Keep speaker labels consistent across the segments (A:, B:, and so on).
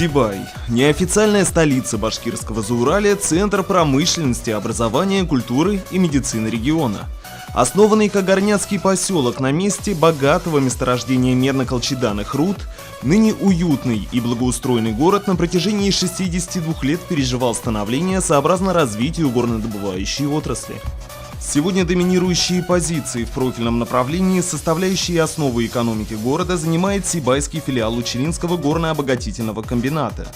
A: Сибай – неофициальная столица башкирского Зауралья, центр промышленности, образования, культуры и медицины региона. Основанный как горняцкий поселок на месте богатого месторождения медно-колчеданных руд, ныне уютный и благоустроенный город на протяжении 62 лет переживал становление сообразно развитию горнодобывающей отрасли. Сегодня доминирующие позиции в профильном направлении, составляющие основу экономики города, занимает Сибайский филиал Учелинского горно-обогатительного комбината.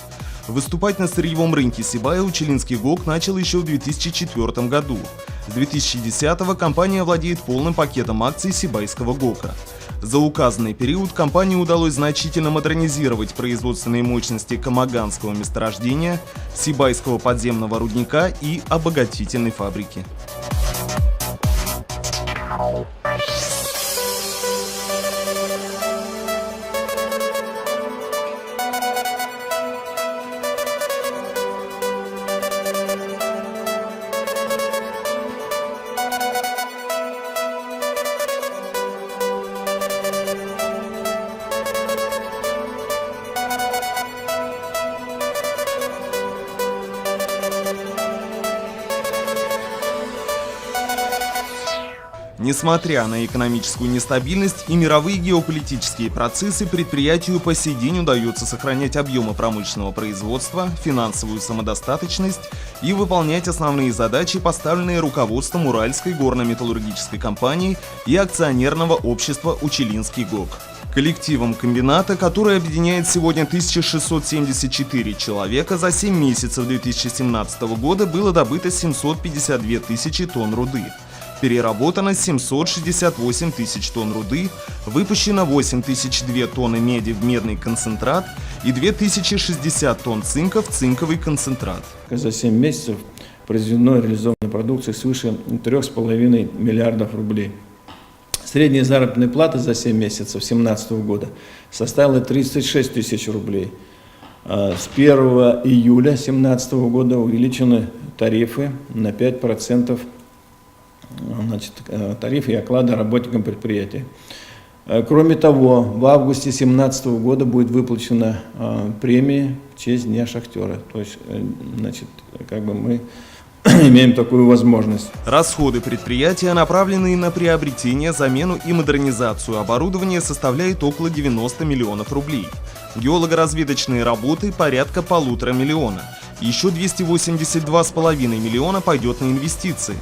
A: Выступать на сырьевом рынке Сибая Учелинский ГОК начал еще в 2004 году. С 2010-го компания владеет полным пакетом акций Сибайского ГОКа. За указанный период компании удалось значительно модернизировать производственные мощности Камаганского месторождения, Сибайского подземного рудника и обогатительной фабрики. Несмотря на экономическую нестабильность и мировые геополитические процессы, предприятию по сей день удается сохранять объемы промышленного производства, финансовую самодостаточность и выполнять основные задачи, поставленные руководством Уральской горно-металлургической компании и акционерного общества Учелинский ГОК. Коллективом комбината, который объединяет сегодня 1674 человека, за 7 месяцев 2017 года было добыто 752 тысячи тонн руды. Переработано 768 тысяч тонн руды, выпущено 8002 тонны меди в медный концентрат и 2060 тонн цинка в цинковый концентрат.
B: За 7 месяцев произведено и реализовано продукции свыше 3,5 миллиардов рублей. Средняя заработная плата за 7 месяцев 2017 года составила 36 тысяч рублей. С 1 июля 2017 года увеличены тарифы на 5%. Тарифы и оклады работникам предприятия. Кроме того, в августе 2017 года будет выплачена премия в честь Дня шахтера. То есть, мы имеем такую возможность.
A: Расходы предприятия, направленные на приобретение, замену и модернизацию оборудования, составляют около 90 миллионов рублей. Геолого-разведочные работы порядка 1,5 миллиона. Еще 282,5 миллиона пойдет на инвестиции.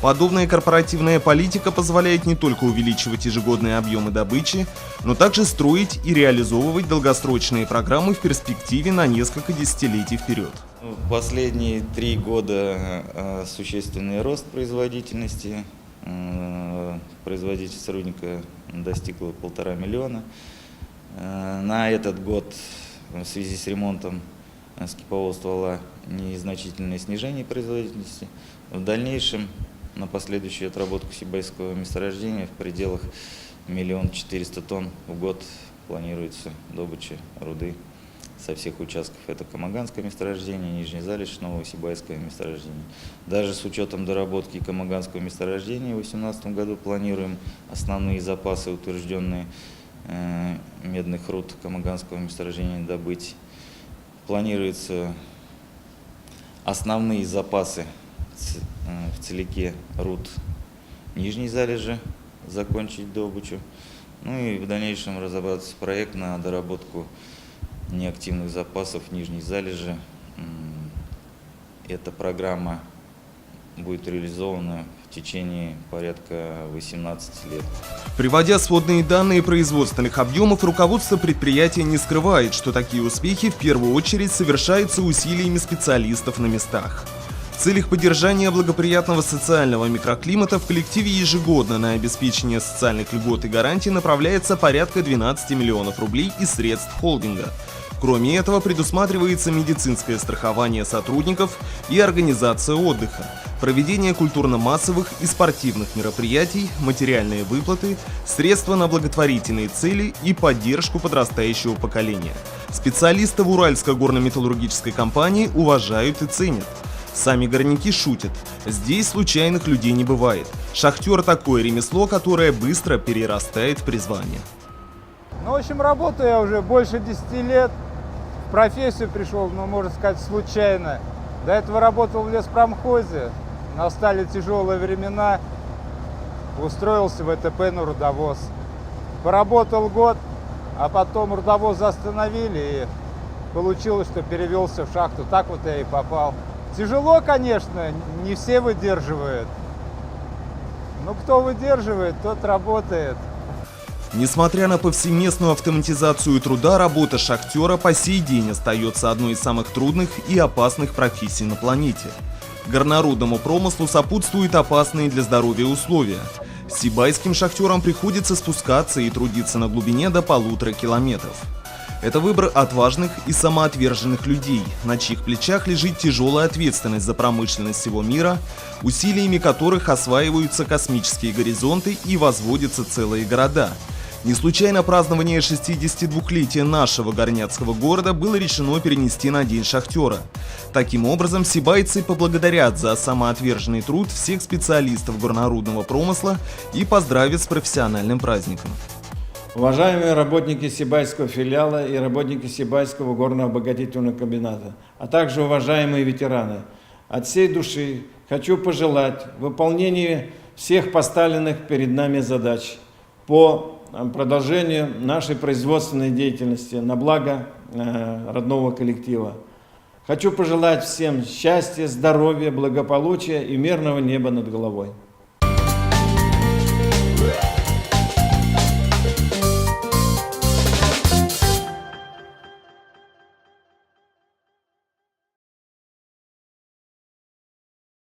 A: Подобная корпоративная политика позволяет не только увеличивать ежегодные объемы добычи, но также строить и реализовывать долгосрочные программы в перспективе на несколько десятилетий вперед.
C: В последние 3 года существенный рост производительности. Производительность рудника достигла 1,5 миллиона. На этот год в связи с ремонтом скипового ствола незначительное снижение производительности. В дальнейшем на последующую отработку Сибайского месторождения в пределах 1 400 000 тонн в год планируется добыча руды со всех участков. Это Камаганское месторождение, Нижний Залежь, Новосибайское месторождение. Даже с учетом доработки Камаганского месторождения в 2018 году планируем основные запасы, утвержденные медных руд Камаганского месторождения, добыть. Планируется основные запасы в целике руд Нижней Залежи закончить добычу. И в дальнейшем разработать проект на доработку неактивных запасов Нижней Залежи. Эта программа будет реализована в течение порядка 18 лет.
A: Приводя сводные данные производственных объемов, руководство предприятия не скрывает, что такие успехи в первую очередь совершаются усилиями специалистов на местах. В целях поддержания благоприятного социального микроклимата в коллективе ежегодно на обеспечение социальных льгот и гарантий направляется порядка 12 миллионов рублей из средств холдинга. Кроме этого, предусматривается медицинское страхование сотрудников и организация отдыха, проведение культурно-массовых и спортивных мероприятий, материальные выплаты, средства на благотворительные цели и поддержку подрастающего поколения. Специалистов Уральской горно-металлургической компании уважают и ценят. Сами горняки шутят: здесь случайных людей не бывает. Шахтер — такое ремесло, которое быстро перерастает в призвание.
D: В общем, работаю я уже больше 10 лет. В профессию пришел, ну, можно сказать, случайно. До этого работал в леспромхозе, настали тяжелые времена, устроился в ЭТП на рудовоз. Поработал год, а потом рудовоз остановили, и получилось, что перевелся в шахту. Так вот я и попал. Тяжело, конечно, не все выдерживают. Но кто выдерживает, тот работает.
A: Несмотря на повсеместную автоматизацию труда, работа шахтера по сей день остается одной из самых трудных и опасных профессий на планете. Горнорудному промыслу сопутствуют опасные для здоровья условия. Сибайским шахтерам приходится спускаться и трудиться на глубине до 1,5 километров. Это выбор отважных и самоотверженных людей, на чьих плечах лежит тяжелая ответственность за промышленность всего мира, усилиями которых осваиваются космические горизонты и возводятся целые города. Не случайно празднование 62-летия нашего горняцкого города было решено перенести на День шахтера. Таким образом, сибайцы поблагодарят за самоотверженный труд всех специалистов горнорудного промысла и поздравят с профессиональным праздником.
B: Уважаемые работники Сибайского филиала и работники Сибайского горно-обогатительного комбината, а также уважаемые ветераны, от всей души хочу пожелать выполнения всех поставленных перед нами задач по продолжению нашей производственной деятельности на благо родного коллектива. Хочу пожелать всем счастья, здоровья, благополучия и мирного неба над головой.